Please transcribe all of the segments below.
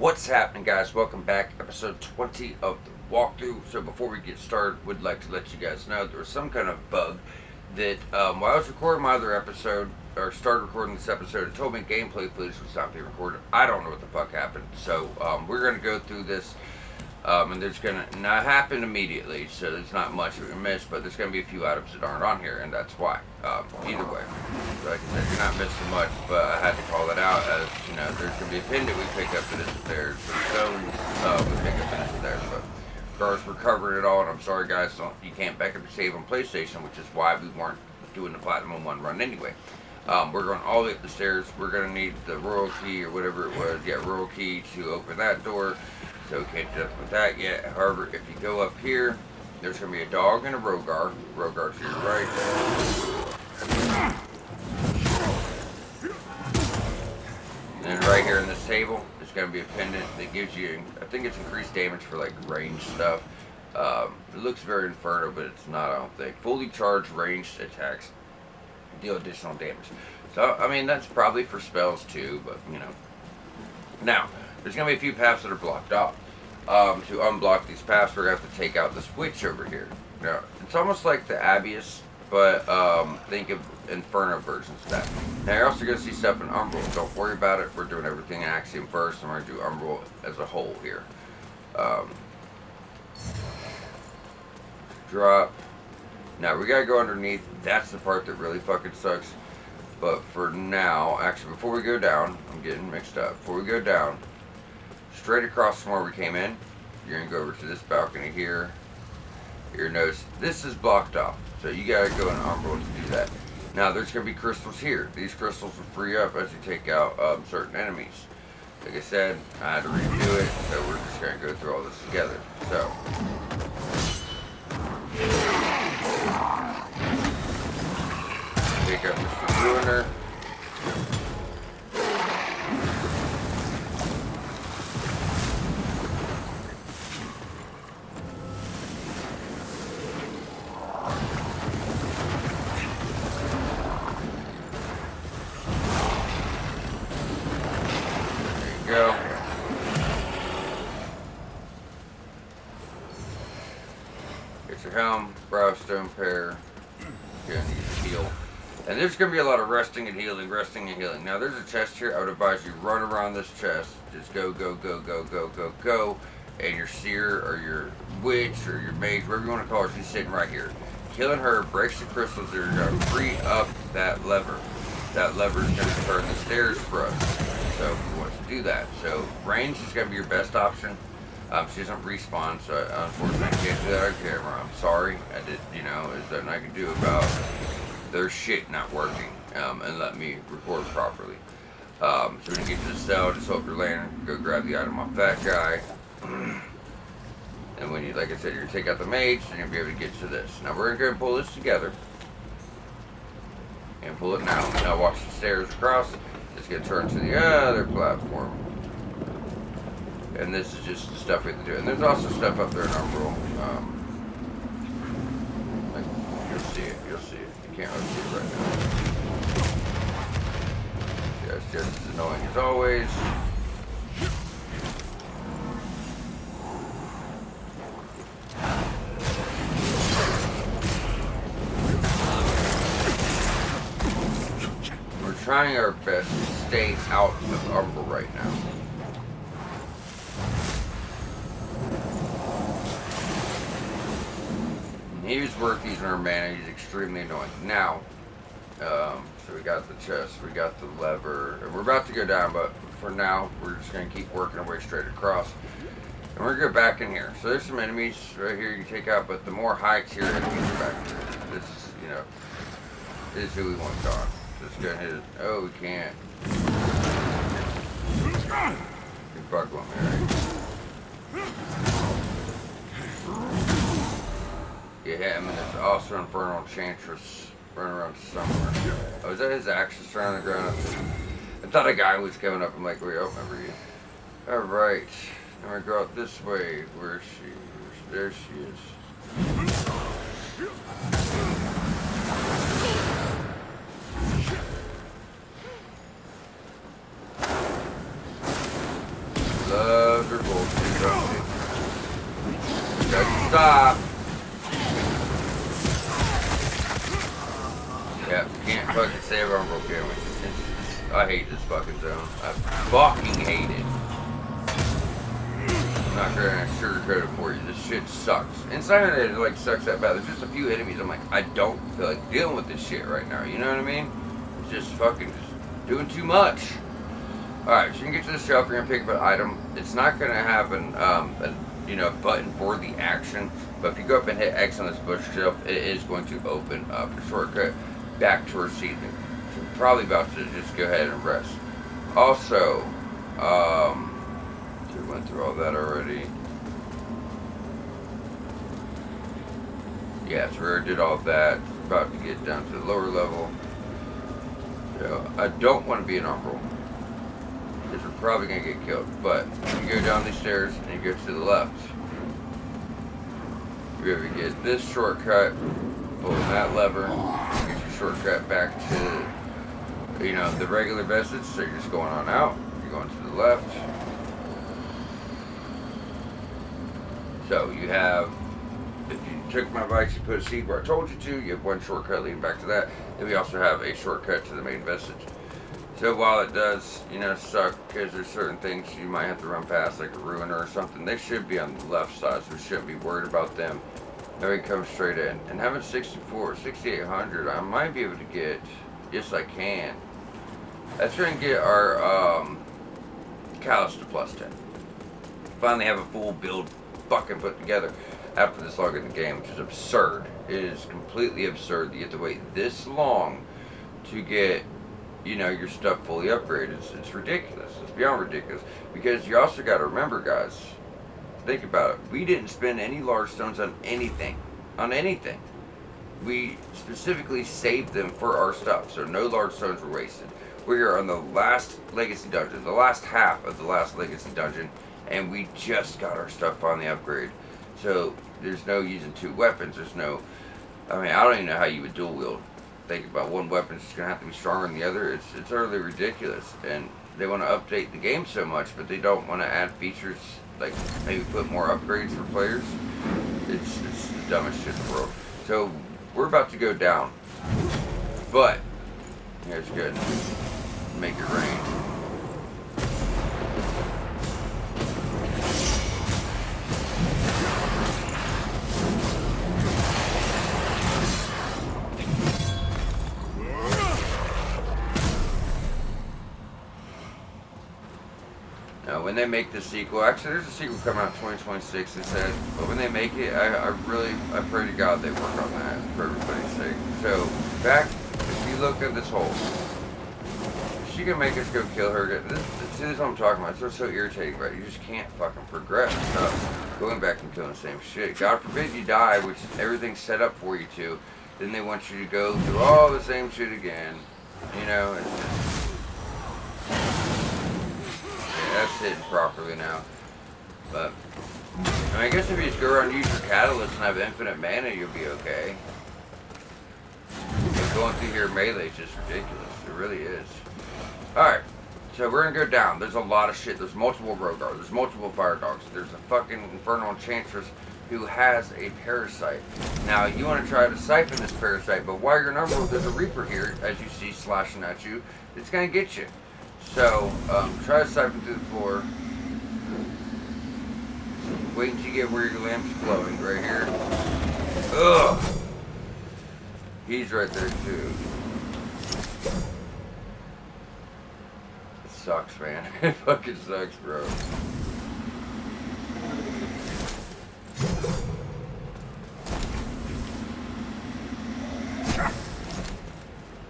What's happening, guys? Welcome back, episode 20 of the walkthrough. So before we get started, would like to let you guys know there was some kind of bug that while I was recording my other episode, or started recording this episode, it told me gameplay footage was not being recorded. I don't know what the fuck happened. So we're going to go through this, and there's going to not happen immediately, so there's not much we're going to miss, but there's going to be a few items that aren't on here, and that's why. Either way. Like I said, you're not missing much, but I had to call it out as, there's going to be a pin that we pick up that isn't there. Some stones we pick up that isn't there. But regardless, we're covering it all, and I'm sorry, guys, you can't back up your save on PlayStation, which is why we weren't doing the Platinum 1 run anyway. We're going all the way up the stairs. We're going to need the royal key or whatever it was. Yeah, royal key to open that door. So we can't do nothing with that yet. However, if you go up here, there's going to be a dog and a Rogar. Rogar to your right. And then right here in this table, there's going to be a pendant that gives you, I think it's increased damage for like range stuff. It looks very Inferno, but it's not, I don't think. Fully charged ranged attacks deal additional damage. So, I mean, that's probably for spells too, but, Now, there's going to be a few paths that are blocked off. To unblock these paths, we're going to have to take out this witch over here. Now, it's almost like the Abius, but think of Inferno versions of that. Now, you're also going to see stuff in Umbral. Don't worry about it. We're doing everything in Axiom first, and we're going to do Umbral as a whole here. Drop. Now, we got to go underneath. That's the part that really fucking sucks. But for now, actually, before we go down, I'm getting mixed up. Before we go down, straight across from where we came in, you're going to go over to this balcony here. Your notice, this is blocked off. So you got to go in Umbral to do that. Now, there's going to be crystals here. These crystals will free up as you take out certain enemies. Like I said, I had to redo it, so we're just going to go through all this together. So, pick up Mr. Ruiner. Go. Get your helm, Browstone pair. You're gonna need to heal. And there's gonna be a lot of resting and healing, resting and healing. Now there's a chest here. I would advise you run around this chest. Just go, go, go, go, go, go, go. And your seer or your witch or your mage, whatever you want to call her, she's sitting right here. Killing her breaks the crystals that are gonna free up that lever. That lever is gonna turn the stairs for us. So we want to do that. So range is going to be your best option. She doesn't respawn, so unfortunately I can't do that on camera. I'm sorry. I did, there's nothing I can do about their shit not working and let me record properly. So when you get to the cell, just hold your lantern, go grab the item off that guy. And when you, like I said, you're going to take out the mage, then you'll be able to get to this. Now we're going to go and pull this together. And pull it now. Now watch the stairs across. It's going to turn to the other platform. And this is just the stuff we have to do. And there's also stuff up there in Umbral. Like, you'll see it. You'll see it. You can't really see it right now. Yeah, it's just as annoying as always. Trying our best to stay out of Umbral right now. He's worth using our mana. He's extremely annoying. Now, so we got the chest, we got the lever, and we're about to go down, but for now, we're just going to keep working our way straight across. And we're going to go back in here. So there's some enemies right here you can take out, but the more high tier enemies are back here. This is, this is who we want gone. Just go ahead. Oh, we can't. You bug one there. Yeah, I mean, there's also Infernal Enchantress running around somewhere. Oh, is that his axe just on the ground? I thought a guy was coming up. I'm like, wait, oh, remember you. Alright. Now we go out this way. Where is she? There she is. loves her bullshit, don't she? Doesn't stop. Yeah, can't fucking save umbral, can we? I hate this fucking zone. I fucking hate it. I'm not gonna sugarcoat it for you. This shit sucks. Inside of it, like, sucks that bad. There's just a few enemies. I'm like, I don't feel like dealing with this shit right now. You know what I mean? It's just fucking just doing too much. Alright, so you can get to the shelf. You're gonna pick up an item. It's not gonna have an button for the action. But if you go up and hit X on this bush shelf, it is going to open up a shortcut back towards seething. So you're probably about to just go ahead and rest. Also, we went through all that already. Yeah, so we already did all that. About to get down to the lower level. So I don't want to be an umbral, because we're probably going to get killed. But you go down these stairs and you go to the left. You're going to get this shortcut, pulling that lever, get your shortcut back to, the regular vestige. So you're just going on out. You're going to the left. So you have, if you took my advice, you put a seed where I told you to, you have one shortcut leading back to that. Then we also have a shortcut to the main vestige. So while it does, suck, because there's certain things you might have to run past, like a ruiner or something, they should be on the left side, so we shouldn't be worried about them. Then we come straight in. And having 6,800, I might be able to get, yes I can. Let's try and get our callus to +10. Finally have a full build fucking put together after this long in the game, which is absurd. It is completely absurd that you have to wait this long to get, your stuff fully upgraded. It's ridiculous. It's beyond ridiculous. Because you also got to remember, guys, think about it. We didn't spend any large stones on anything. On anything. We specifically saved them for our stuff, so no large stones were wasted. We are on the last legacy dungeon, the last half of the last legacy dungeon, and we just got our stuff on the upgrade. So there's no using two weapons. There's no, I don't even know how you would dual wield. Think about one weapon's just gonna have to be stronger than the other. It's utterly ridiculous. And they want to update the game so much, but they don't want to add features like maybe put more upgrades for players. It's the dumbest shit in the world. So we're about to go down, but here's good. Make it rain. When they make the sequel, actually there's a sequel coming out in 2026, they said, but when they make it, I pray to God they work on that for everybody's sake. So, back, if you look at this hole, she can make us go kill her. See, this is what I'm talking about. It's so irritating, right? You just can't fucking progress without going back and killing the same shit. God forbid you die, which everything's set up for you to, then they want you to go through all the same shit again. It's just, that's hidden properly now. But I guess if you just go around and use your catalyst and have infinite mana, you'll be okay. But going through here melee is just ridiculous. It really is. Alright, so we're gonna go down. There's a lot of shit. There's multiple Rogar. There's multiple Fire Dogs. There's a fucking Infernal Enchantress who has a Parasite. Now, you want to try to siphon this Parasite, but while you're in Umbral, there's a Reaper here, as you see, slashing at you. It's gonna get you. So, try to siphon through the floor. Wait until you get where your lamp's glowing, right here. Ugh! He's right there, too. It sucks, man. It fucking sucks, bro.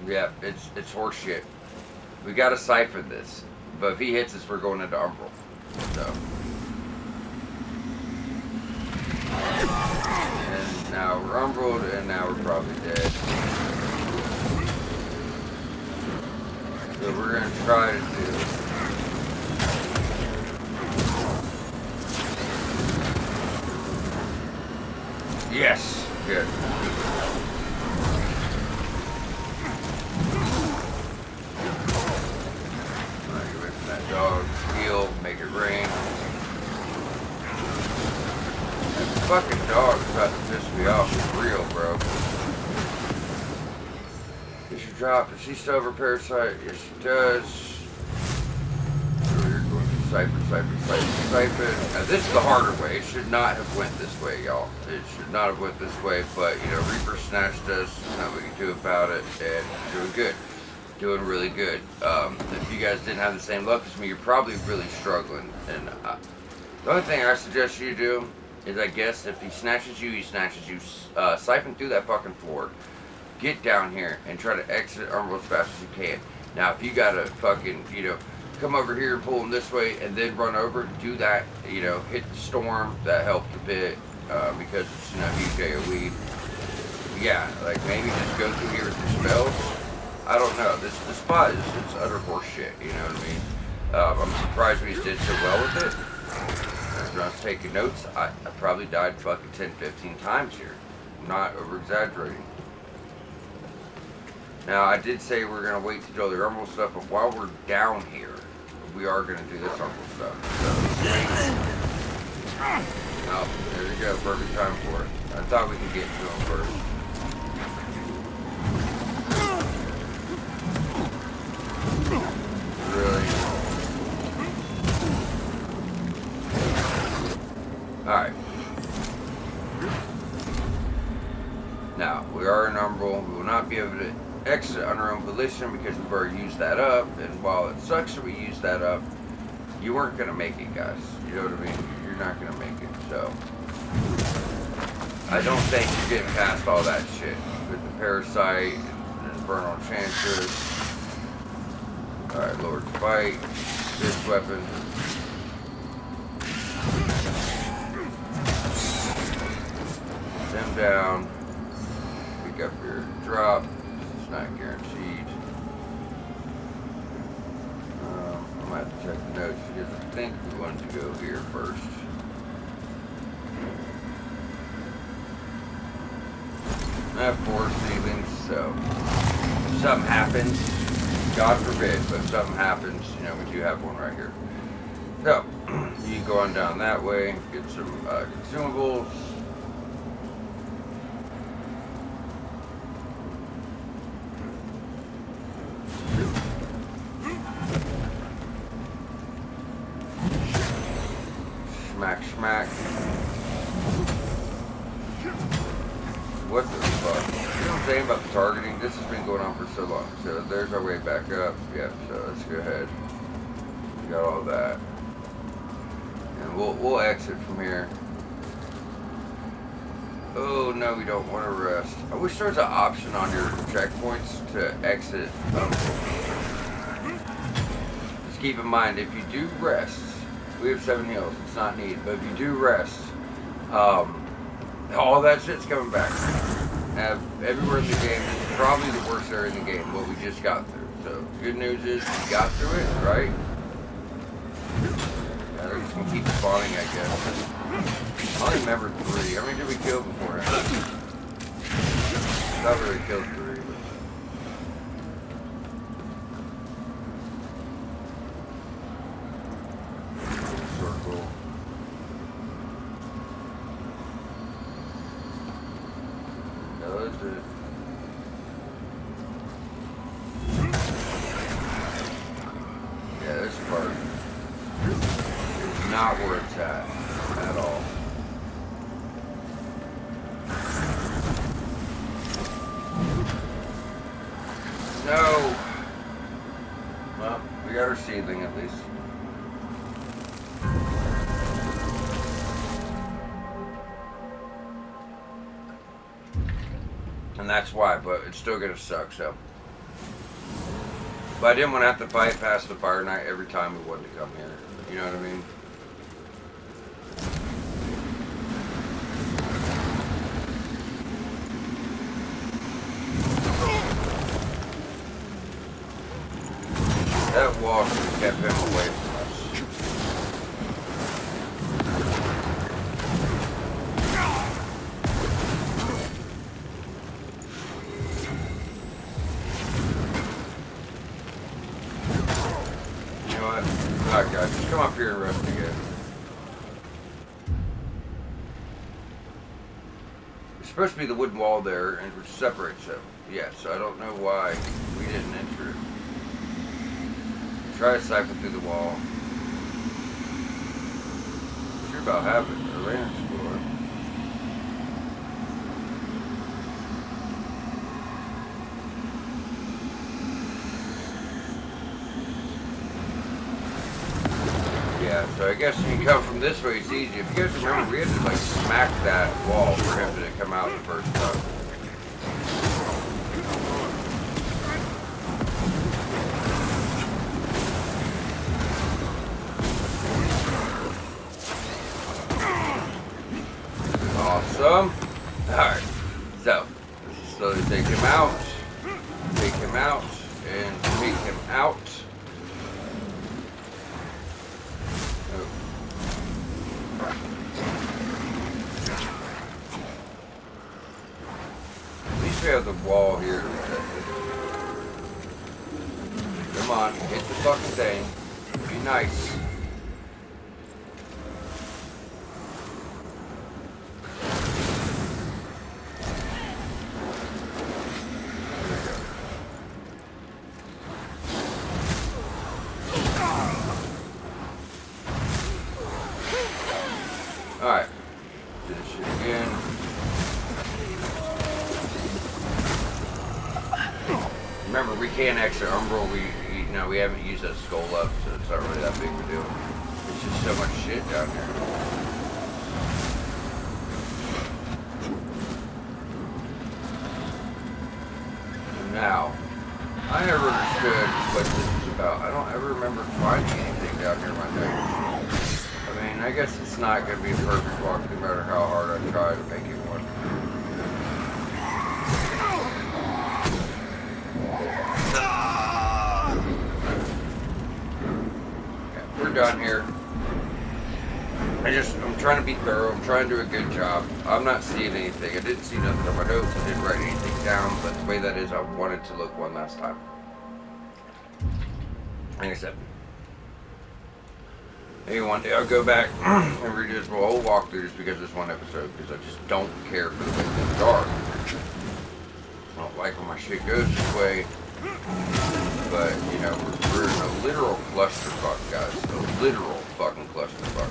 Yeah, it's horse shit. We gotta siphon this, but if he hits us, we're going into Umbral. So, and now we're Umbraled, and now we're probably dead. So we're gonna try to do. Yes, good. Dog, heal. hail, make it rain. That fucking dog is about to piss me off for real, bro. Does she drop? Does she still have her parasite? Yes, she does. Siphon. Now this is the harder way. It should not have went this way, y'all. It should not have went this way, but you know, Reaper snatched us. Nothing we can do about it, and doing good. Doing really good. If you guys didn't have the same luck as me, you're probably really struggling. And the only thing I suggest you do is, I guess, if he snatches you, siphon through that fucking floor. Get down here and try to exit umbral as fast as you can. Now, if you gotta fucking, you know, come over here and pull them this way and then run over, do that, you know, hit the storm, that helped a bit, because it's, you know, huge AoE. Yeah, like, maybe just go through here with your spells. I don't know, this spot is, it's utter horse shit, you know what I mean? I'm surprised we did so well with it. When I was taking notes, I probably died fucking 10, 15 times here. I'm not over-exaggerating. Now, I did say we're going to wait to do all the umbral stuff, but while we're down here, we are going to do this umbral stuff. So, oh, there you go. Perfect time for it. I thought we could get to him first. Really? Alright. Now, we are in umbral. We will not be able to exit on our own volition because we've already used that up, and while it sucks that we used that up, you weren't going to make it, guys. You know what I mean? You're not going to make it, so I don't think you're getting past all that shit with the parasite and infernal enchantress. Alright, Lord's Fight, this weapon. Them down, pick up your drop. Not guaranteed. I might have to check the notes because I think we wanted to go here first. I have 4 ceilings, so if something happens, God forbid, but if something happens, you know, we do have one right here. So, you can go on down that way, get some consumables. Smack. What the fuck? You know what I'm saying about the targeting? This has been going on for so long. So there's our way back up. Yep, so let's go ahead. We got all that. And we'll exit from here. Oh no, we don't want to rest. I wish there was an option on your checkpoints to exit. Just keep in mind, if you do rest, we have 7 heals. It's not needed, but if you do rest, all that shit's coming back. Everywhere in the game is probably the worst area in the game, what we just got through. So, good news is we got through it, right? Yeah, they're just gonna keep spawning, I guess. I only remember 3. How many did we kill before? Not really killed 3. Yeah, this part is not where it's at all. No! Well, we got our seedling at least. And that's why, but it's still gonna suck, so. But I didn't want to have to fight past the Fire Knight every time we wanted to come here. You know what I mean? That wall should have kept him away from us. You know what? I got you. come up here and rest again. There's supposed to be the wooden wall there, and which separates them. Yes, I don't know why we didn't enter it. Try to siphon through the wall. Sure about having it. Or land explorer. Yeah, so I guess you can come from this way, it's easy. If you guys remember, we had to like smack that wall for him to come out the first time. Awesome. Alright, so let's slowly take him out, and take him out. At least we have the wall here to protect it. Come on, hit the fucking thing. Be nice. Alright, do this shit again. Remember, we can't exit umbral. We haven't used that skull up, so it's not really that big of a deal. It's just so much shit down here. And now, I never understood what this is about. I don't ever remember finding anything down here in my day. I mean, I guess it's not going to be a perfect walk, no matter how hard I try to make it one. Okay, we're done here. I'm trying to be thorough. I'm trying to do a good job. I'm not seeing anything. I didn't see nothing on my notes. I didn't write anything down, but the way that is, I wanted to look one last time. Like I said, maybe one day I'll go back and redo this whole walkthrough just because of this one episode, because I just don't care for the way things are. I don't like when my shit goes this way, but, you know, we're in a literal clusterfuck, guys. A literal fucking clusterfuck.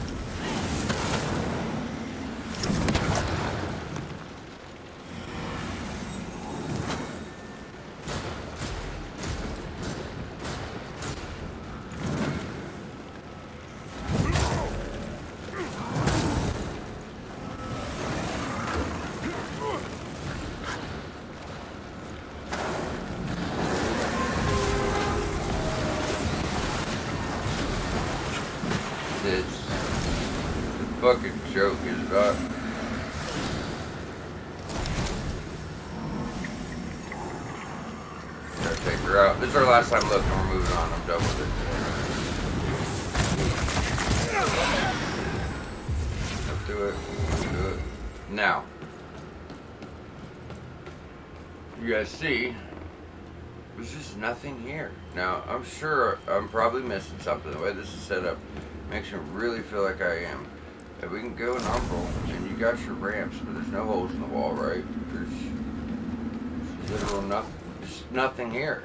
It's a fucking joke, is it not? Gotta take her out. This is our last time looking, we're moving on. I'm done with it. Let's do it. Let's do it. Now, you guys see, there's just nothing here. Now, I'm sure I'm probably missing something. The way this is set up makes me really feel like I am. If we can go in umbral, and you got your ramps, but there's no holes in the wall, right? There's literal nothing. There's nothing here.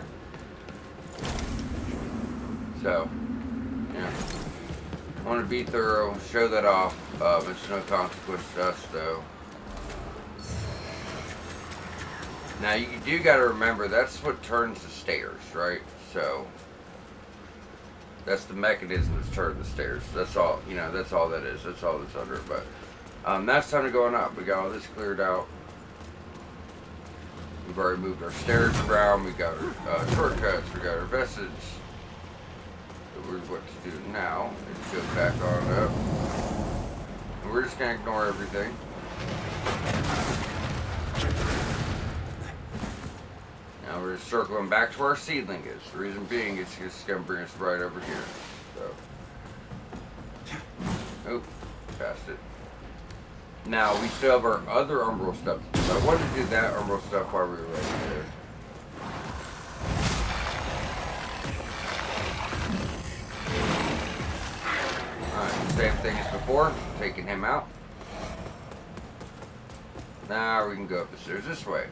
So, yeah. I want to be thorough, show that off. It's no consequence to us, though. Now, you do got to remember, that's what turns the stairs, right? So, that's the mechanism that's turning the stairs. That's all, you know, that's all that is. That's all that's under it. But, that's time to going up. We got all this cleared out. We've already moved our stairs around. We got our shortcuts. We got our vestige. So we're what to do now is go back on up. And we're just going to ignore everything. Now we're just circling back to where our seedling is. The reason being it's just going to bring us right over here. So, oh, passed it. Now we still have our other umbral stuff. I wanted to do that umbral stuff while we were right there. same thing as before, taking him out. Now we can go up the stairs this way,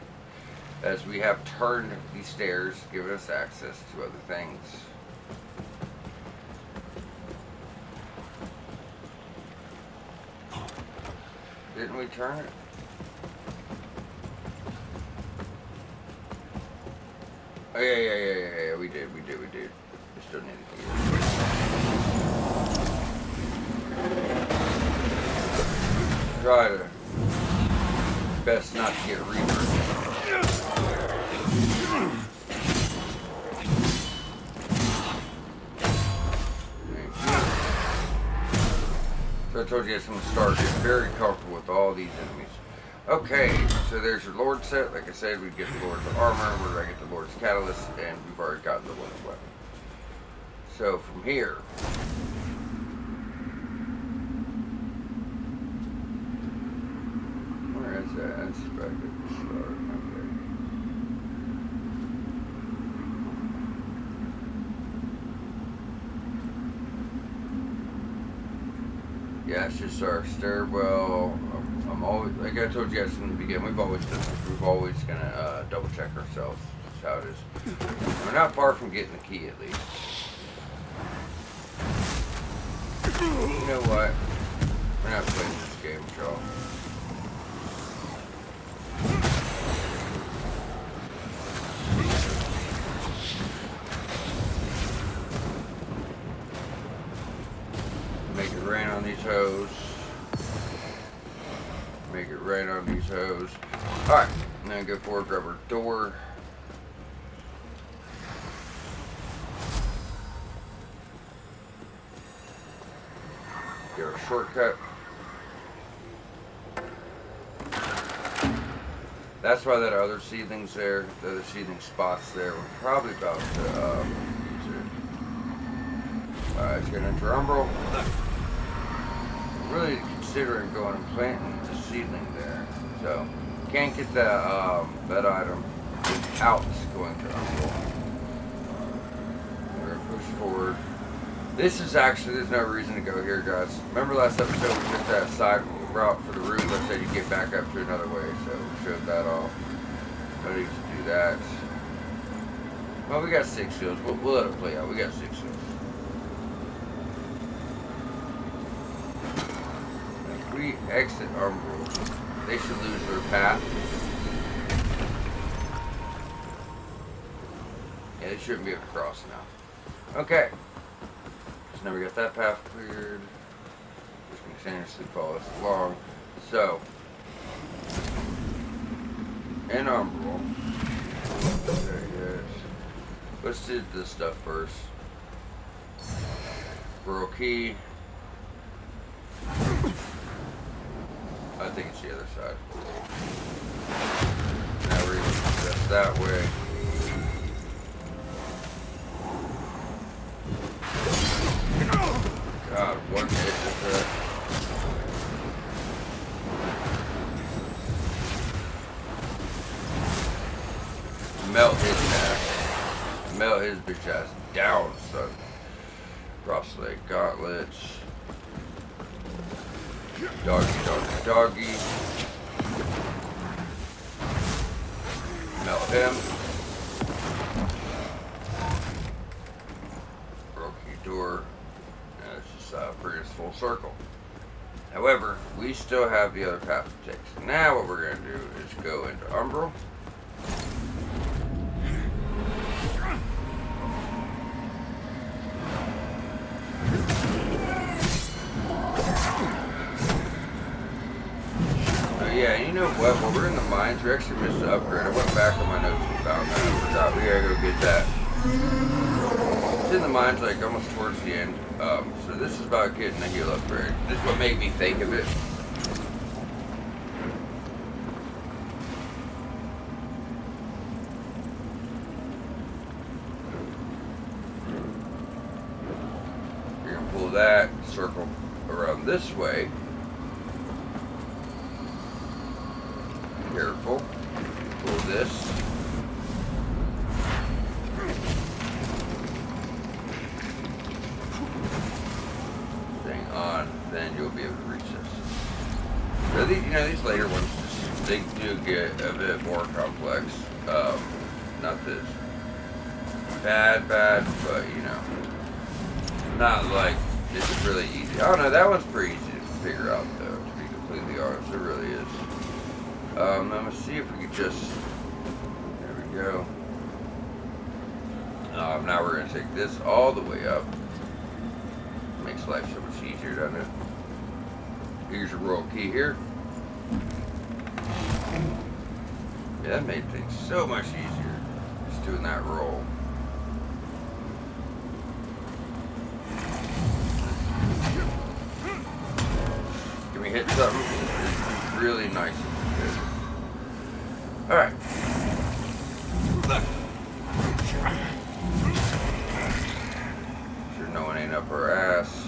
as we have turned these stairs, giving us access to other things. Didn't we turn it? Oh yeah, we did. We still need to get it. Try to best not to get a reaper. So I told you guys from the start, get very comfortable with all these enemies. Okay, so there's your Lord set. Like I said, we get the Lord's armor, we're going to get the Lord's catalyst, and we've already gotten the Lord's weapon. So from here, where is that? That's back at the start. Okay. Yeah, it's just our stairwell. I'm always, like I told you guys from the beginning, we've always done this. We've always gonna double check ourselves. That's how it is. We're not far from getting the key, at least. You know what? We're not playing this game, y'all. Make it rain on these hoes. Make it rain on these hoes. Alright, now go forward, grab our door. Get our shortcut. That's why that other seedling's there, the other seedling spot's there. We're probably about to use it. Alright, let's get into umbral. Really considering going and planting the seedling there. So, can't get that that item without going to umbral. We're gonna push forward. This is actually, there's no reason to go here, guys. Remember last episode we took that side route for the room that said you get back up to another way, so we showed that off. No need to do that. Well, we got 6 seals. We'll let it play out. We got 6 seals. If we exit umbral, they should lose their path. Yeah, they shouldn't be able to cross now. Okay. So now we got that path cleared. Just continuously follow us along. So, in umbral, there it is. Let's do this stuff first. Rural key. I think it's the other side. Now we're going to progress that way. God, what hit is that? Melt his ass. Melt his bitch ass down, son. Cross leg gauntlets. Doggy. Melt him. Broke your door. And it's just bring us full circle. However, we still have the other path to take. So now what we're going to do is go into umbral. Yeah, and you know what? While we're in the mines, we actually missed the upgrade. I went back on my notes and found that. I forgot. We gotta go get that. It's in the mines, like almost towards the end. So this is about getting the heal upgrade. This is what made me think of it. You're gonna pull that, circle around this way. Careful. Pull this. Staying on, then you'll be able to reach this. So these later ones, they do get a bit more complex. Not this bad, but not like it's really easy. Oh no, that one's pretty easy to figure out though, to be completely honest. It really is. I'm gonna see if we could just, there we go. Now we're gonna take this all the way up. Makes life so much easier, doesn't it? Here's your roll key here. Yeah, that made things so much easier. Just doing that roll. Can we hit something? It's really nice and good. Alright. Sure no one ain't up our ass.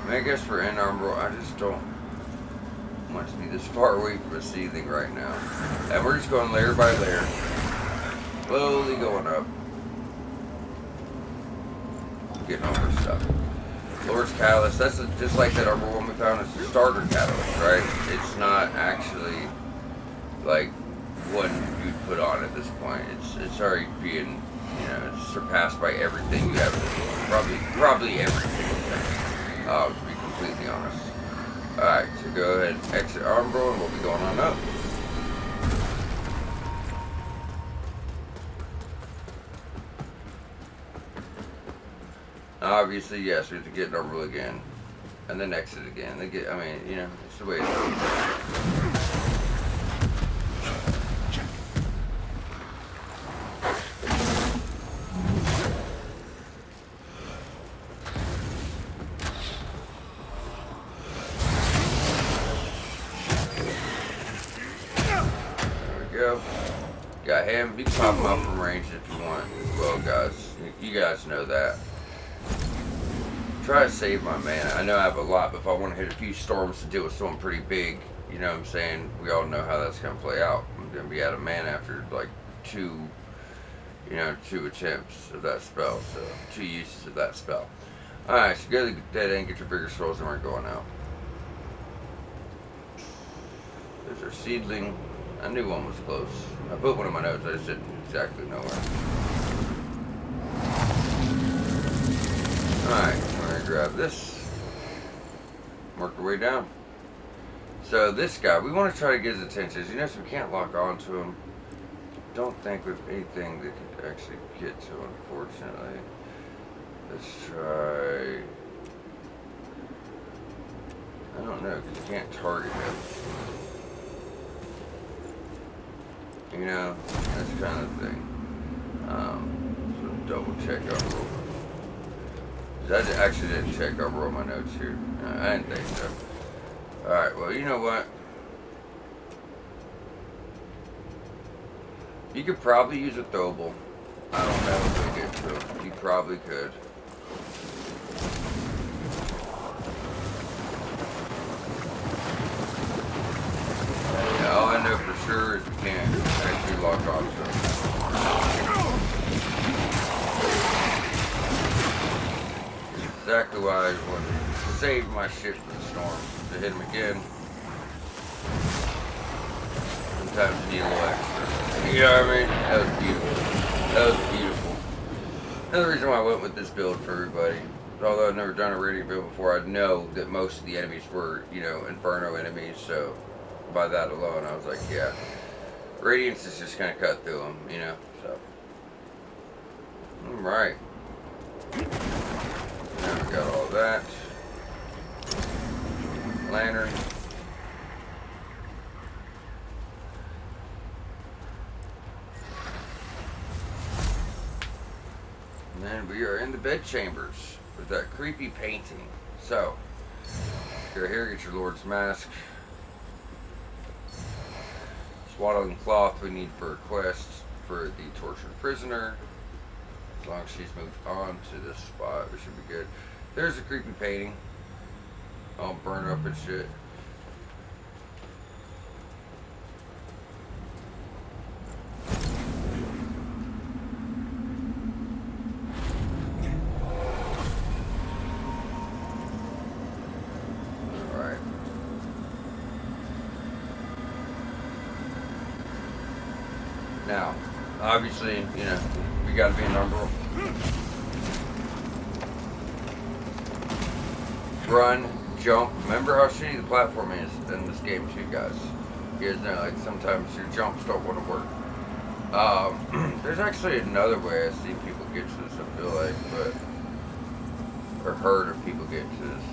I guess for end umbral, I just don't want to be this far away from a seething right now. And we're just going layer by layer. Slowly going up. Getting over stuff. Lord's Catalyst, that's just like that umbral one we found, it's a starter catalyst, right? It's not actually like one you'd put on at this point. It's already being, surpassed by everything you have in this one. Probably every single thing. To be completely honest. Alright, so go ahead and exit umbral and we'll be going on up. Obviously, yes, we have to get umbral again. And then exit again. It's the way it is. Got him. You can pop him up from range if you want. Well, guys, you guys know that. Try to save my mana. I know I have a lot, but if I want to hit a few storms to deal with something pretty big, you know what I'm saying? We all know how that's going to play out. I'm going to be out of mana after like two attempts of that spell. So 2 uses of that spell. Alright, so go to the dead end, get your bigger scrolls, and we're going out. There's our seedling. I knew one was close. I put one in my notes, I just didn't exactly know where. Alright, we're going to grab this. Work our way down. So this guy, we want to try to get his attention. As you notice, we can't lock on to him. Don't think we have anything that could actually get to him, unfortunately. Let's try... I don't know, because you can't target him. That's kind of the thing. So double check umbral. I actually didn't check umbral my notes here. I didn't think so. Alright, well, you know what? You could probably use a throwable. I don't know if we get to him. You probably could. All I know for sure is we can't actually lock on to him. Exactly why I wanted to save my shit from the storm. To hit him again. Sometimes you need a little extra. You know what I mean? That was beautiful. That was beautiful. Another reason why I went with this build for everybody. Although I've never done a Radiant build before, I know that most of the enemies were, Inferno enemies, so by that alone, I was like, yeah, Radiance is just going to cut through them, so. Alright. Now we got all that. Lantern. And then we are in the bed chambers with that creepy painting. So, go here, get your Lord's Mask. Swaddling cloth we need for a quest for the tortured prisoner. As long as she's moved on to this spot, we should be good. There's a creepy painting. All burned up and shit. Now, obviously, you know, we gotta be an umbral. Run, jump. Remember how shitty the platform is in this game too, guys. You guys know, like, sometimes your jumps don't want to work. There's actually another way I see people get to this, I feel like, but, or heard of people get to this.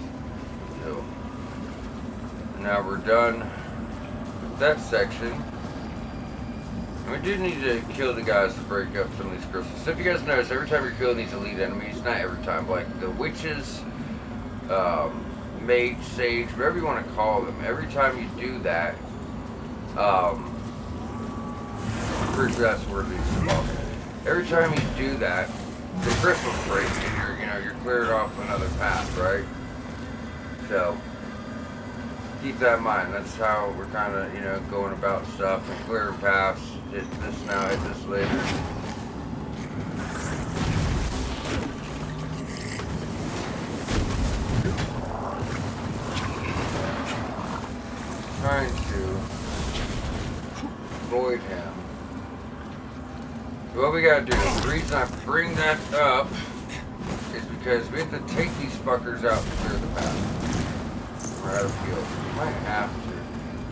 So, now we're done with that section. And we do need to kill the guys to break up some of these crystals. So if you guys notice, every time you're killing these elite enemies, not every time, but like the witches, mage, sage, whatever you want to call them, every time you do that, I'm pretty sure that's where these spawn. Every time you do that, the crystals break and you're cleared off another path, right? So keep that in mind. That's how we're kind of, going about stuff and clearing paths. Hit this now, hit this later. Trying to avoid him. So what we gotta do, the reason I bring that up is because we have to take these fuckers out to clear the path. We're out of field. We might have to.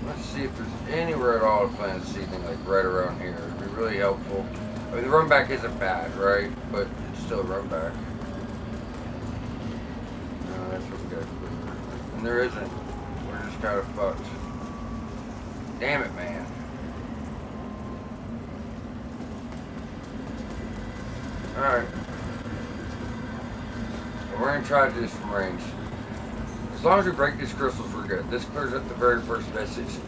Let's see if there's anywhere at all to plant a seedling, like right around here. It'd be really helpful. I mean, the run back isn't bad, right? But it's still a run back. No, that's what we gotta clear. And there isn't. We're just kind of fucked. Damn it, man. Alright. We're going to try to do this from range. As long as we break these crystals, we're good. This clears up the very first message.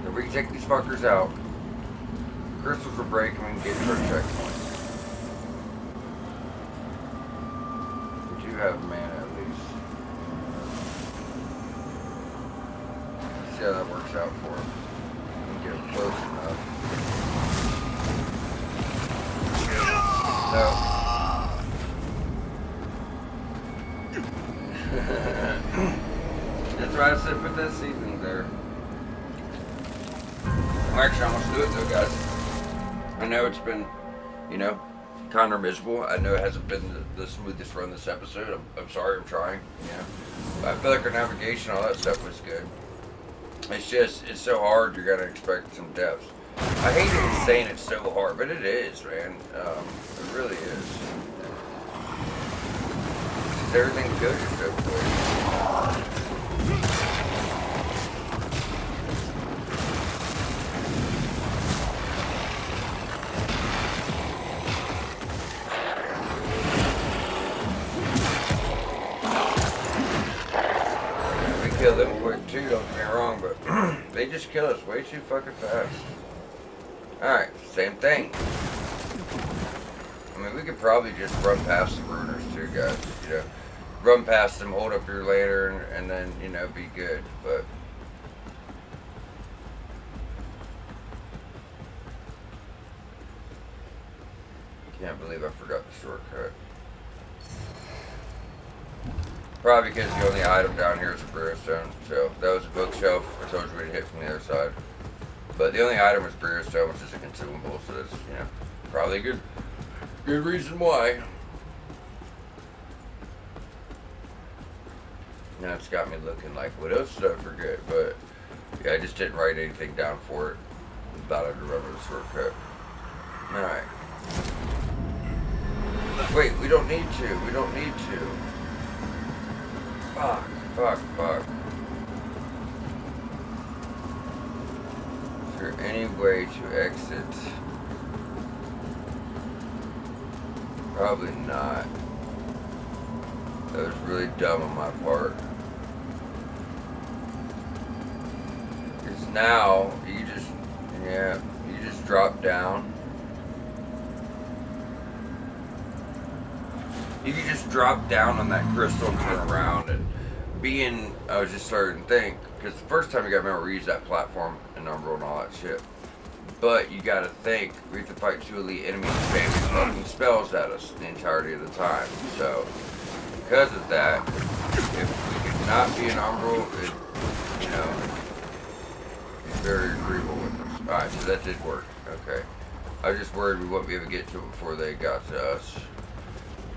If we can take these fuckers out, the crystals will break and we can get to our checkpoint. We do have mana at least. Let's see how that works out for him. We can get close enough. No. That's right, I said put that seasoning there. I'm actually almost do it though, guys. I know it's been, kind of miserable. I know it hasn't been the smoothest run this episode. I'm sorry, I'm trying, But I feel like our navigation, all that stuff was good. It's just, it's so hard, you're gonna expect some depths. I hate even saying it's so hard, but it is, man. It really is. Everything good is so quick. We kill them quick too, don't get me wrong, but they just kill us way too fucking fast. Alright, same thing. I mean, we could probably just run past the ruiners too, guys, Run past them, hold up your lantern, and then, be good, but... Can't believe I forgot the shortcut. Probably because the only item down here is a brimstone, so that was a bookshelf. I told you we'd hit from the other side. But the only item is brimstone, which is a consumable, so that's, probably a good reason why. Now it's got me looking like, what else did I forget? But, yeah, I just didn't write anything down for it. Thought I'd remember the shortcut. Alright. Wait, we don't need to. We don't need to. Fuck. Is there any way to exit? Probably not. That was really dumb on my part. Because now, you just drop down. You can just drop down on that crystal and turn around and I was just starting to think, because the first time you gotta remember we used that platform and umbral and all that shit. But you gotta think, we have to fight 2 elite enemies spamming fucking spells at us the entirety of the time. So, because of that, if we could not be an umbral, it's very agreeable with us. Alright, so that did work. Okay. I was just worried we wouldn't be able to get to it before they got to us.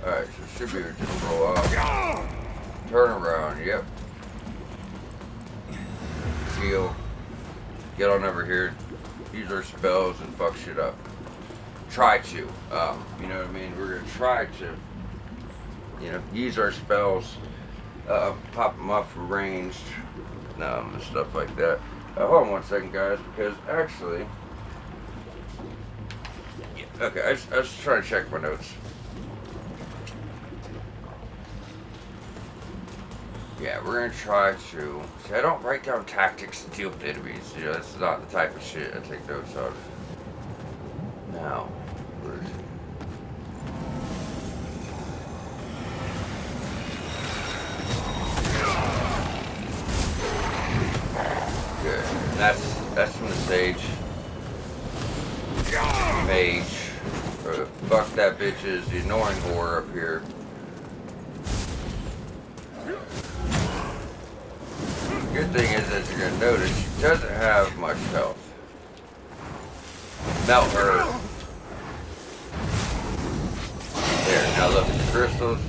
Alright, so should be able to just roll off. Turn around, yep. Heal. Get on over here. Use our spells and fuck shit up. Try to. You know what I mean? We're gonna try to, use our spells, pop them up from ranged, and stuff like that. Hold on 1 second, guys, because actually, okay, I was trying to check my notes. Yeah, we're gonna try to. See, I don't write down tactics to deal with enemies. That's not the type of shit I take notes on. Now, where is it? Good. And that's from the sage. Mage. Or fuck that bitch is the annoying whore up here. Good thing is, as you're gonna notice, she doesn't have much health. Melt her. There, now look at the crystals.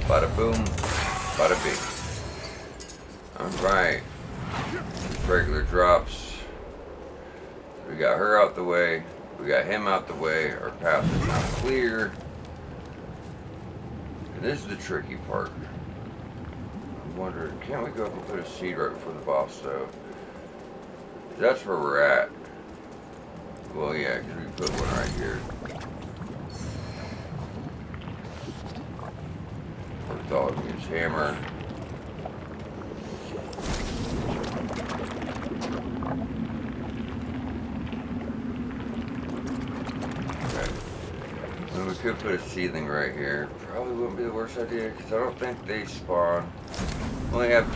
Bada boom, bada bing. Alright. Regular drops. We got her out the way. We got him out the way. Our path is now clear. And this is the tricky part. I'm wondering, can't we go up and put a seed right before the boss though? That's where we're at. Well, yeah, because we put one right here. With all of his hammer. We could put a seedling right here. Probably wouldn't be the worst idea because I don't think they spawn. Only have 2.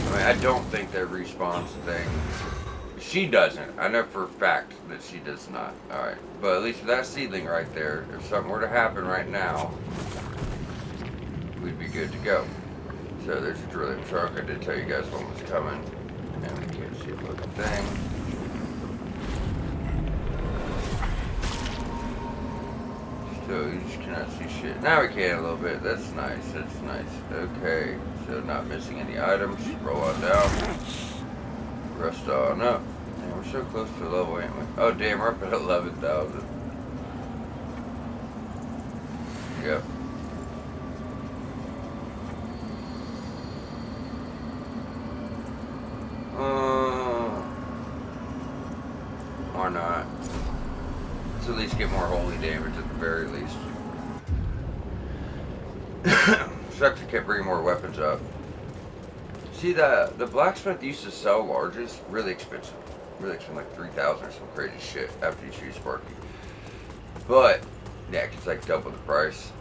I mean, I don't think that respawns thing. She doesn't. I know for a fact that she does not. Alright. But at least with that seedling right there, if something were to happen right now, we'd be good to go. So there's a drilling truck. I did tell you guys one was coming. And we can't see a fucking thing. So you just cannot see shit. Now we can a little bit. That's nice. That's nice. Okay. So not missing any items. Roll on down. Rest on up. Man, we're so close to the level, ain't we? Oh damn, we're up at 11,000. Yep. Or not. Let's at least get more holy damage at the very least. Sucks I kept bringing more weapons up. See, the blacksmith used to sell larges, really expensive. Really expensive, like 3,000 or some crazy shit after you choose Sparky. But, yeah, it's like double the price.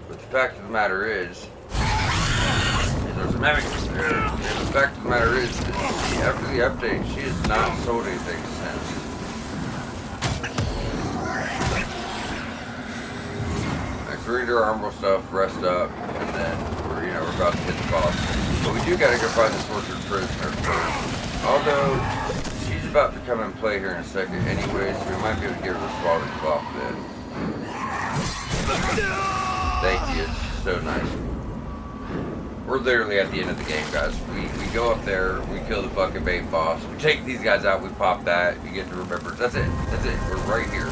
But the fact of the matter is, there's a mimic there. And the fact of the matter is, that after the update, she has not sold anything since. We're gonna do our umbral stuff, rest up, and then we're about to hit the boss. But we do gotta go find the tortured prisoner first. Although she's about to come and play here in a second anyway, so we might be able to get her the swallowing cloth then. Thank you, it's so nice. We're literally at the end of the game, guys. We go up there, we kill the fucking main boss, we take these guys out, we pop that, you get to remember. That's it. That's it. We're right here.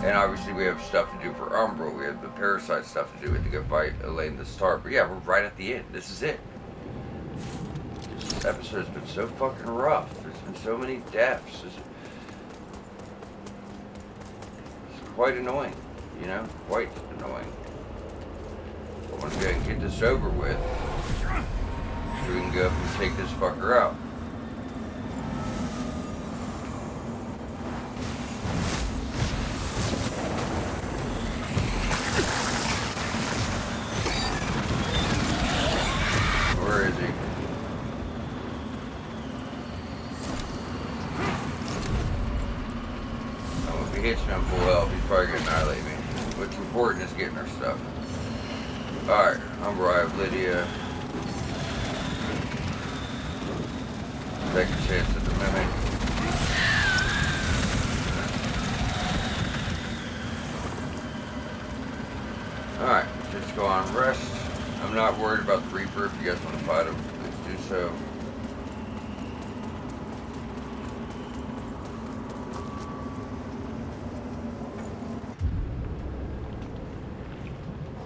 And obviously we have stuff to do for Umbral. We have the parasite stuff to do. We have to go fight Elaine the Star. But yeah, we're right at the end. This is it. This episode's been so fucking rough. There's been so many deaths. It's quite annoying. Quite annoying. I want to go ahead and get this over with. So we can go up and take this fucker out. Where is he? Oh, if he hits me on full health, he's probably going to annihilate me. What's important is getting our stuff. Alright, Umbral, I have Lydia. Second chance at the mimic. Alright, just go on rest. I'm not worried about the Reaper. If you guys want to fight him, please do so.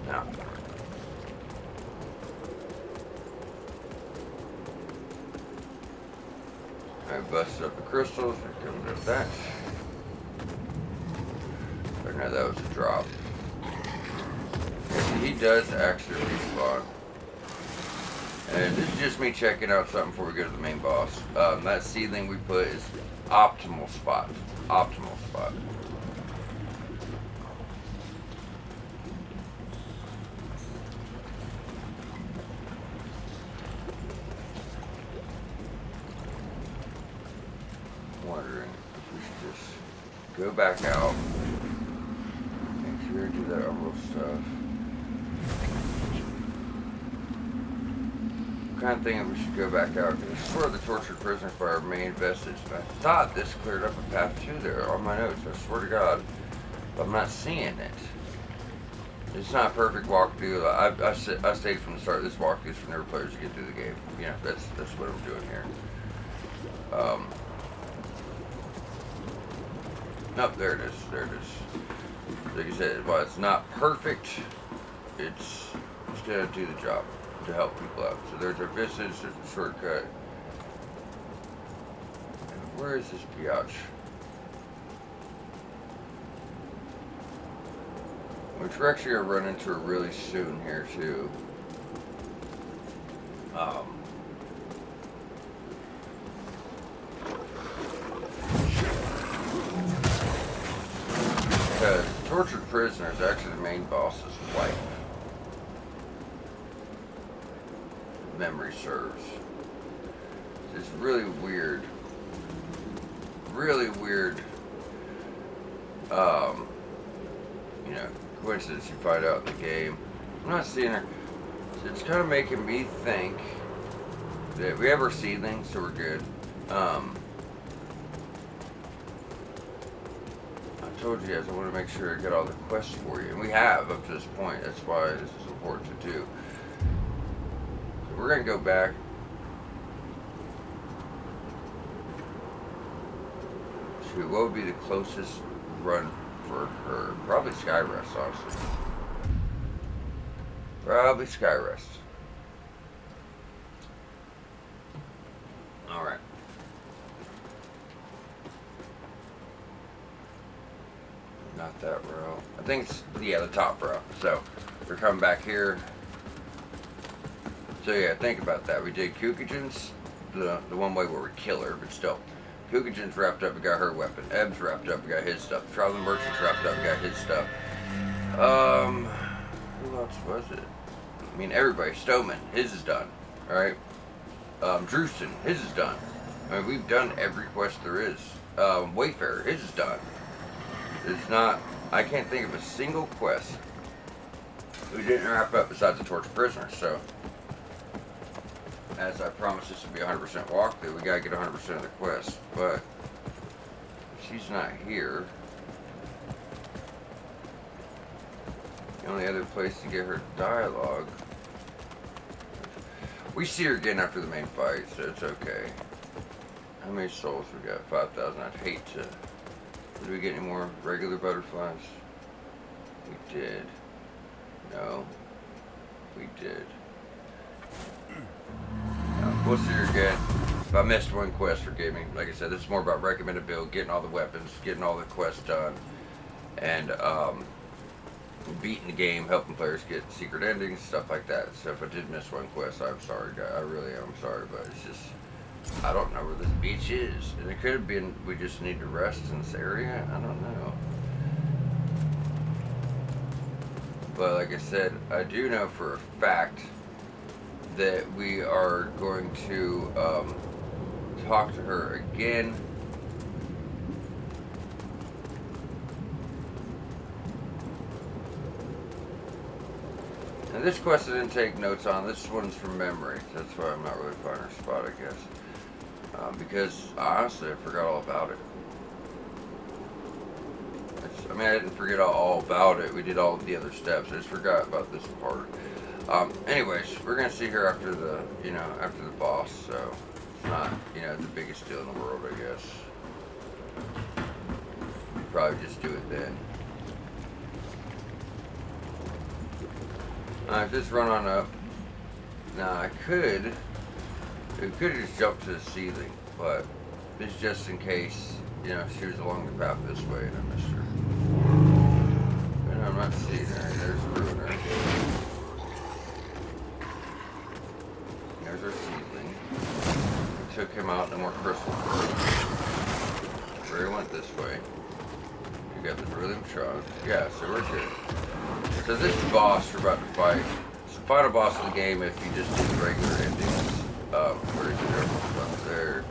Now, I busted up the crystals. We're coming up that. But no, that was a drop. He does actually respawn. And this is just me checking out something before we go to the main boss. That seedling we put is optimal spot. Optimal spot. Wondering if we should just go back out. Make sure to do that umbral stuff. Kind of thinking we should go back out because I swear the tortured prisoners by our main vestige. I thought this cleared up a path to there on my notes. I swear to God, but I'm not seeing it. It's not a perfect walkthrough. I stated from the start. This walkthrough is for newer players to get through the game. You know, that's what I'm doing here. Nope, there it is. There it is. Like I said, while it's not perfect, it's gonna do the job to help people out. So there's our vestige, there's a shortcut. And where is this biatch? Which we're actually going to run into her really soon here too. Because tortured prisoner is actually the main boss's wife. Memory serves. It's really weird. Really weird. You know, coincidence you find out in the game. I'm not seeing her. It's kind of making me think that we have our seedling, so we're good. I told you guys I want to make sure I get all the quests for you, and we have up to this point. That's why this is important to do. We're going to go back. To what would be the closest run for her? Probably Skyrest, honestly. Probably Skyrest. Alright. Not that row. I think it's, yeah, the top row. So, we're coming back here. So yeah, think about that. We did Kukajan's, the one way where we kill her, but still. Kukajan's wrapped up and got her weapon. Ebb's wrapped up and got his stuff. Traveling Merchant's wrapped up and got his stuff. Who else was it? I mean, everybody. Stoneman, his is done. Alright? Drewston, his is done. I mean, we've done every quest there is. Wayfarer, his is done. It's not, I can't think of a single quest we didn't wrap up besides the tortured prisoner, so. As I promised this would be 100% walkthrough, we gotta get 100% of the quest, but if she's not here, the only other place to get her dialogue, we see her again after the main fight, so it's okay. How many souls we got? 5,000. I'd hate to. Did we get any more regular butterflies? We did. No. We did. We'll see her again. If I missed one quest, forgive me. Like I said, this is more about recommended build, getting all the weapons, getting all the quests done, and beating the game, helping players get secret endings, stuff like that. So if I did miss one quest, I'm sorry, guys. I really am sorry, but it's just, I don't know where this beach is. And it could have been we just need to rest in this area. I don't know. But like I said, I do know for a fact that we are going to talk to her again. And this quest I didn't take notes on. This one's from memory. That's why I'm not really finding her spot, I guess. because honestly I forgot all about it. I mean, I didn't forget all about it. We did all of the other steps. I just forgot about this part. Anyways, we're gonna see her after the, after the boss. So it's not, the biggest deal in the world, I guess. Probably just do it then. Just run on up. Now we could have just jumped to the ceiling, but it's just in case, she was along the path this way and I missed her. And I'm not seeing her. There's a ruiner. There's our seedling. We took him out, no more crystal. Where he went this way. We got the beryllium shard. Yeah, so we're good. So this boss we're about to fight, it's the final boss of the game if you just do the regular endings. Where is it? Up there.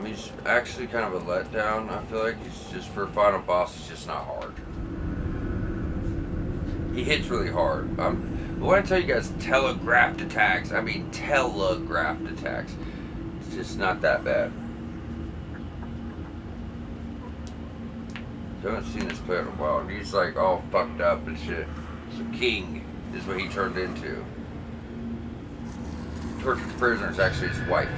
He's actually kind of a letdown, I feel like. He's just, for a final boss, it's just not hard. He hits really hard. But when I tell you guys telegraphed attacks, I mean telegraphed attacks. It's just not that bad. I haven't seen this play in a while. And he's like all fucked up and shit. So King is what he turned into. Tortured prisoner is actually his wife.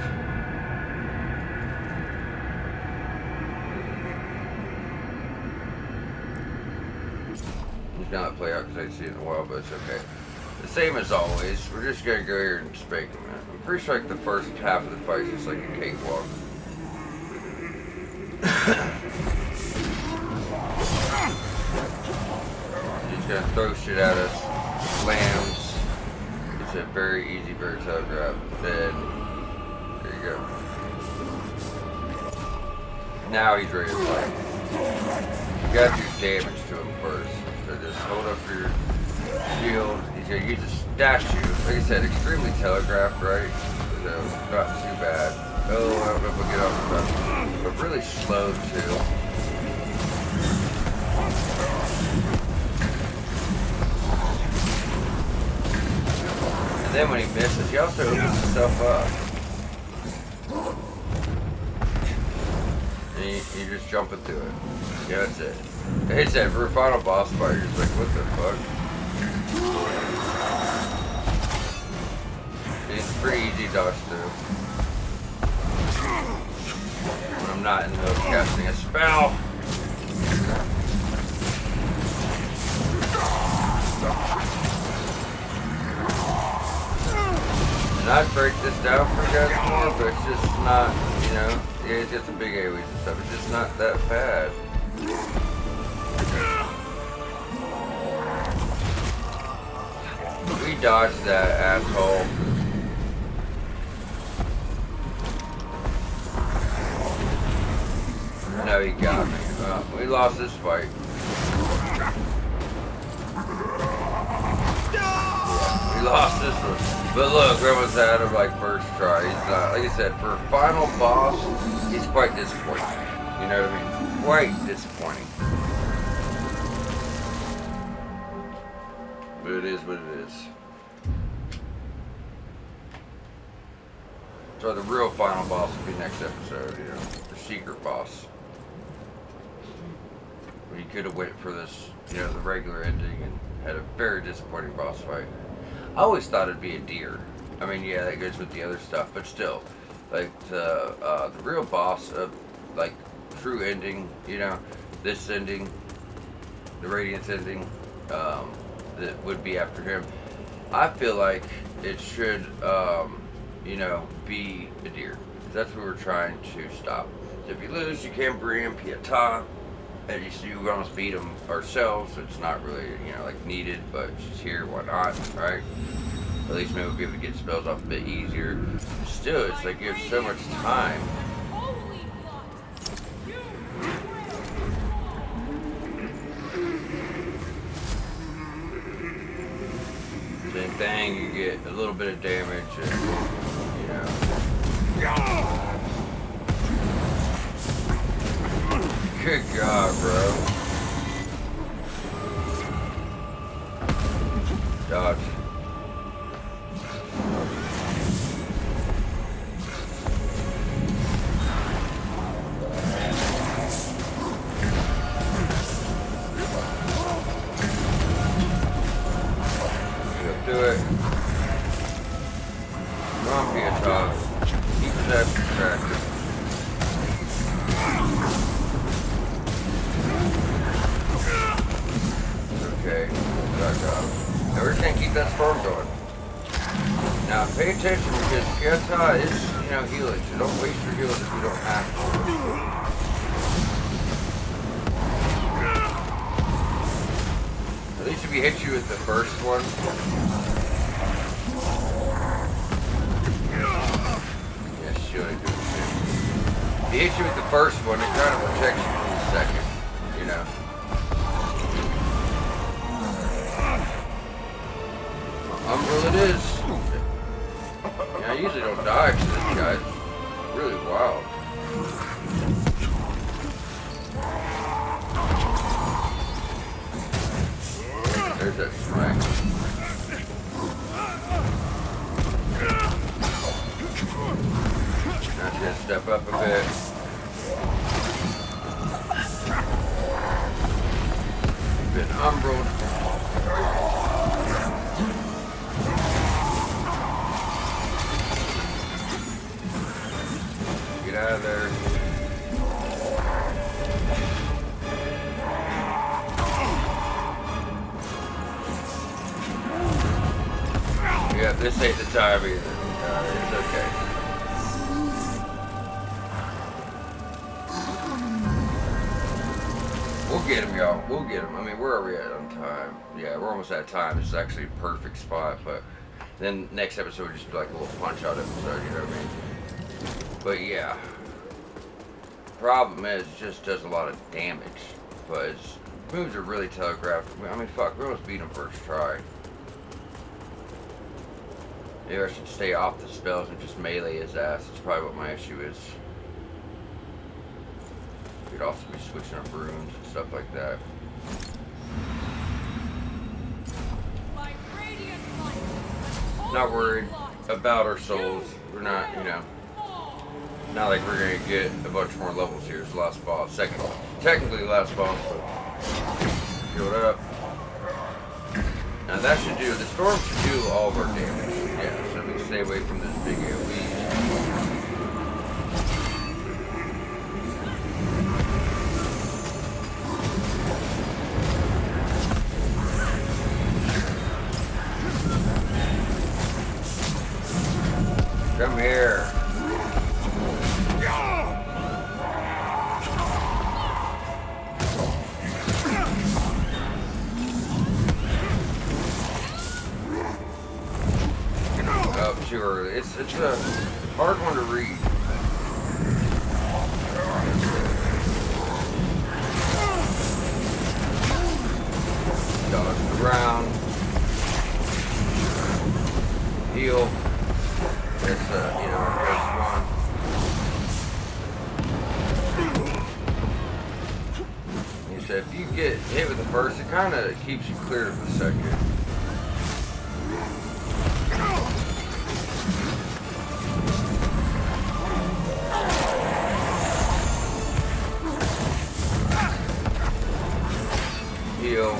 He's gonna play out because I ain't seen it in a while, but it's okay. The same as always. We're just gonna go here and spank him, man. I'm pretty sure like the first half of the fight is just like a cakewalk. He's gonna throw shit at us. Slams. It's a very easy, very telegraph. Then there you go. Now he's ready to fight. You gotta do damage to him first. So just hold up your shield. He's gonna use a statue. Like I said, extremely telegraphed, right? So not too bad. Oh, I don't know if we'll get off the top. But really slow too. And then when he misses, he also opens himself up. And you just jump into it. Yeah, that's it. Like I said, for a final boss fight, you're just like, what the fuck? It's pretty easy to dodge through. When I'm not in the middle of casting a spell. And I'd break this down for you guys more, but it's just not, yeah, it's got some big AoEs and stuff. It's just not that bad. We dodged that asshole. No, he got me. We lost this fight. Yeah, we lost this one. But look, where was that of like first try? He's not, like I said, for a final boss, he's quite disappointing. You know what I mean? Quite disappointing. But it is what it is. So the real final boss will be next episode, the secret boss. We could have went for this, the regular ending and had a very disappointing boss fight. I always thought it'd be a deer. I mean, yeah, that goes with the other stuff, but still, like the real boss of like true ending, this ending, the Radiance ending, that would be after him. I feel like it should, be a deer. That's what we're trying to stop. So if you lose, you can bring him Pietà, and you almost beat him ourselves. So it's not really, like needed, but she's here, why not, right? At least maybe we'll be able to get spells off a bit easier. Still, it's like you have so much time. Same thing, you get a little bit of damage and, Good God, bro. Dodge. Pietov. He possessed the tractor. Okay, now we're just gonna keep that storm going. Now pay attention because Pietov is, healing, so don't waste your healing if you don't have to. At least if he hits you with the first one. Yeah, should do it. If he hits you with the first one, it kind of protects you for the second, Umbral it is. Yeah, I usually don't die to this guy. It's really wild. There's that smack. Now she's gonna step up a bit. Been umbraled. Get out of there. Yeah, this ain't the time either. It's okay. We'll get him, y'all. We'll get him. I mean, where are we at on time? Yeah, we're almost out of time. This is actually a perfect spot, but then next episode would just be like a little punch-out episode, you know what I mean? But yeah. Problem is, it just does a lot of damage. But his moves are really telegraphed. I mean, fuck, we almost beat him first try. Maybe I should stay off the spells and just melee his ass. That's probably what my issue is. Could also be switching up runes and stuff like that. Not worried about our souls. We're not, not like we're gonna get a bunch more levels here. It's the last boss. Technically the last boss, but heal it up. Now that should do, the storm should do all of our damage. Yeah, so we can stay away from this big AoE. Come here. Oh, sure. It's a hard one to read. Dodge around. Heal. It's first one. He said if you get hit with the first, it kind of keeps you clear for the second. Heal.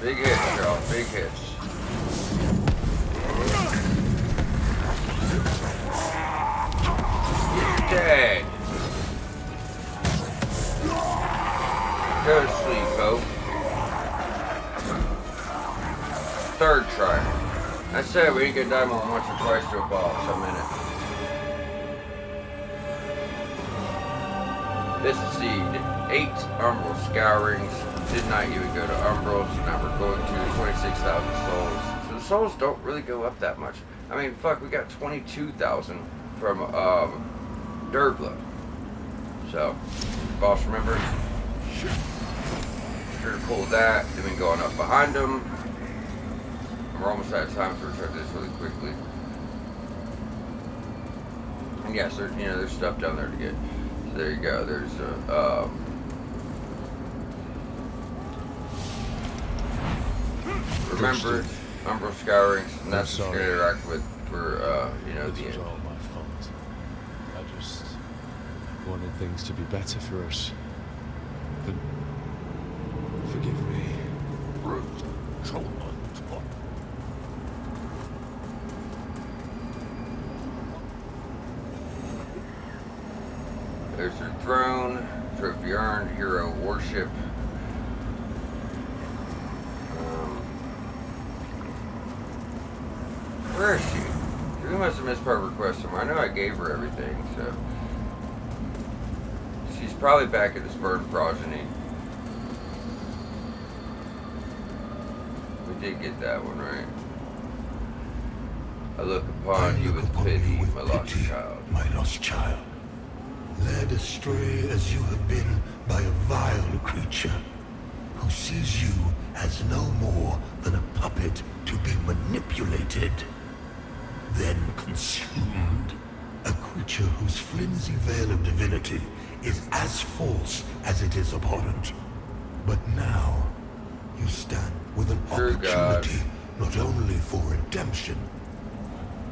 Big hits, y'all. Big hits. Dead. Go to sleep, folks. Third try. I said we ain't gonna die more than once or twice to a boss. I'm in it. This is the 8 umbral scourings. Did not even go to umbral, so now we're going to 26,000 souls. So the souls don't really go up that much. I mean, fuck, we got 22,000 from Derbla. So, boss remembers. Sure to pull that. Then we going up behind him. And we're almost out of time, so we're trying to do this really quickly. And yes, there's stuff down there to get. So there you go. There's remember umbral scourings, and that's what you're gonna interact with for the all my fault. wanted things to be better for us. Then forgive me. There's her throne, trophy earned, hero worship. Where is she? We must have missed part of her quest somewhere. I know I gave her everything, so. She's probably back at the Spurred Progeny. We did get that one, right? I look upon you with pity, my lost child. My lost child. Led astray as you have been by a vile creature who sees you as no more than a puppet to be manipulated, then consumed. A creature whose flimsy veil of divinity is as false as it is abhorrent. But now, you stand with an opportunity not only for redemption.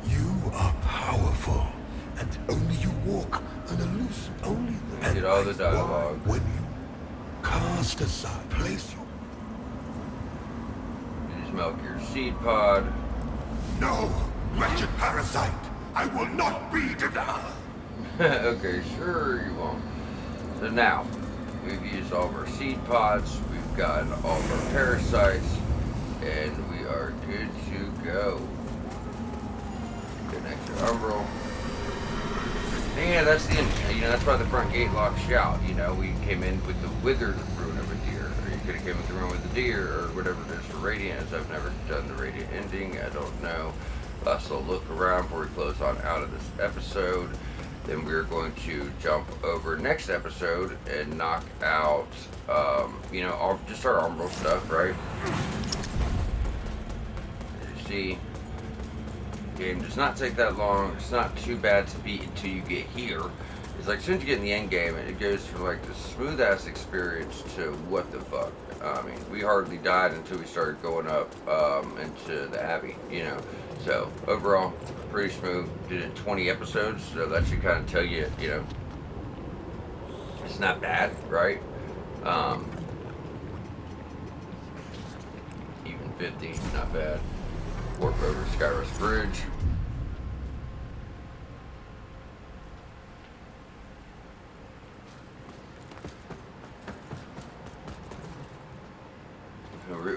You are powerful, and only you walk an illusion. Only get all the dialogue. When you cast aside, place you. You just milk your seed pod. No, wretched parasite! I will not be denied! Okay, sure you won't. So now, we've used all of our seed pods, we've gotten all of our parasites, and we are good to go. Get an extra umbral. And yeah, that's the end. You know, that's why the front gate locks you out. You know, we came in with the withered rune of a deer, or you could have came with the rune with the deer, or whatever it is for radiant. As I've never done the radiant ending, I don't know. So look around before we close on out of this episode. Then we're going to jump over next episode and knock out, you know, just our umbral stuff, right? As you see, game does not take that long. It's not too bad to beat until you get here. It's like as soon as you get in the end game, it goes from like the smooth ass experience to what the fuck. I mean, we hardly died until we started going up into the Abbey, you know. So overall, pretty smooth. Did it in 20 episodes, so that should kind of tell you, you know, it's not bad, right? Even 50, not bad. Warp over Skyrest Bridge.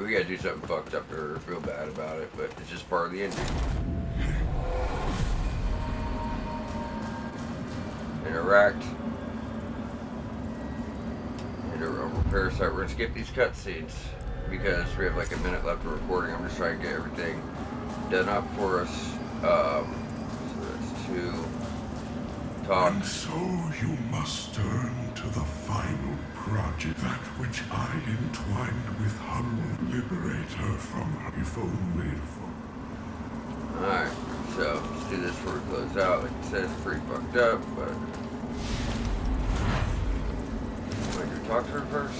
We gotta do something fucked up or feel bad about it, but it's just part of the ending. Interact. Parasite. We're gonna skip these cutscenes because we have like a minute left of recording. I'm just trying to get everything done up for us. So that's 2. Talk. And so you must turn to the final project, that which I entwined with humble liberator from her, if only for... Alright, so let's do this before we close out. Like I said, it's pretty fucked up, but... Wait, you talk to her first?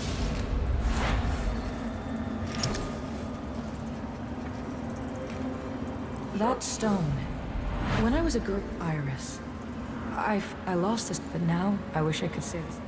That stone. When I was a girl, Iris, I lost this, but now I wish I could say this.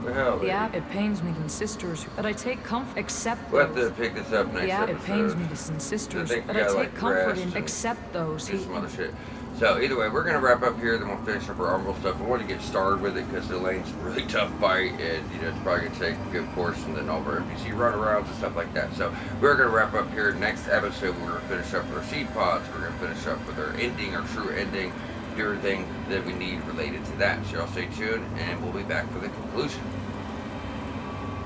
The hell? Yeah, it pains me to sisters, but I take comfort. Accept We'll have those. to pick this up next episode. It pains me to sisters, think but we I gotta, take like, comfort rest in and accept those. Do some other shit. So either way, we're gonna wrap up here. Then we'll finish up our umbral stuff. I want to get started with it because Elaine's a really tough fight, and you know it's probably gonna take a good portion. Then all of our NPC runarounds and stuff like that. So we're gonna wrap up here. Next episode, we're gonna finish up with our seed pods. We're gonna finish up with our ending, our true ending, do everything that we need related to that. So y'all stay tuned, and we'll be back for the conclusion.